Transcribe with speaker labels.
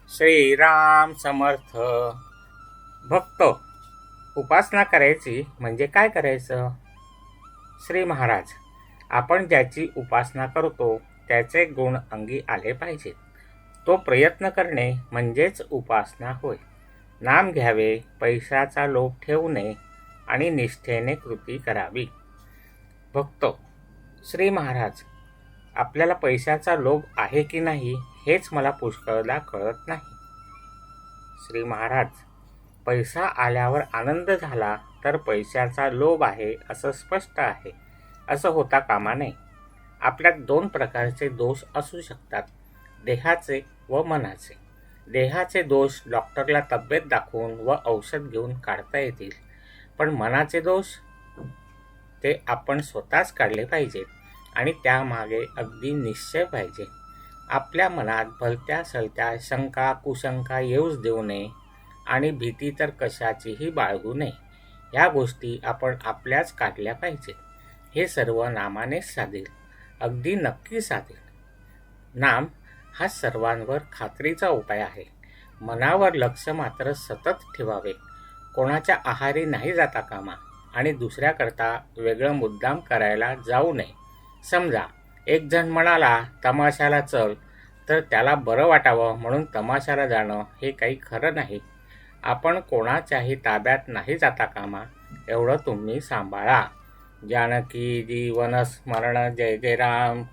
Speaker 1: श्रीराम समर्थ. भक्त उपासना करायची म्हणजे काय करायचं? श्री महाराज, आपण ज्याची उपासना करतो त्याचे गुण अंगी आले पाहिजेत. तो प्रयत्न करणे म्हणजेच उपासना होय. नाम घ्यावे, पैशाचा लोभ ठेवू नये आणि निष्ठेने कृती करावी. भक्त: श्री महाराज, आपल्याला पैशाचा लोभ आहे की नाही हेच मला पुष्कळदा कळत नाही. श्री महाराज: पैसा आल्यावर आनंद झाला तर पैशाचा लोभ आहे असं स्पष्ट आहे, असं होता कामा नये. आपल्यात दोन प्रकारचे दोष असू शकतात, देहाचे व मनाचे. देहाचे दोष डॉक्टरला तब्येत दाखवून व औषध घेऊन काढता येतील, पण मनाचे दोष ते आपण स्वतःच काढले पाहिजेत आणि त्यामागे अगदी निश्चय पाहिजे. आपल्या मनात भलत्या सलत्या शंका कुशंका येऊच देऊ नये आणि भीती तर कशाचीही बाळगू नये. ह्या गोष्टी आपण आपल्याच काढल्या पाहिजेत. हे सर्व नामानेच साधेल, अगदी नक्की साधेल. नाम हा सर्वांवर खात्रीचा उपाय आहे. मनावर लक्ष मात्र सतत ठेवावे. कोणाच्या आहारी नाही जाता कामा आणि दुसऱ्याकरता वेगळं मुद्दाम करायला जाऊ नये. समजा एक जण म्हणाला तमाशाला चल, तर त्याला बरं वाटावं म्हणून तमाशाला जाणं हे काही खरं नाही. आपण कोणाच्याही ताब्यात नाही जाता कामा, एवढं तुम्ही सांभाळा. जानकी जीवन स्मरण. जय जय राम.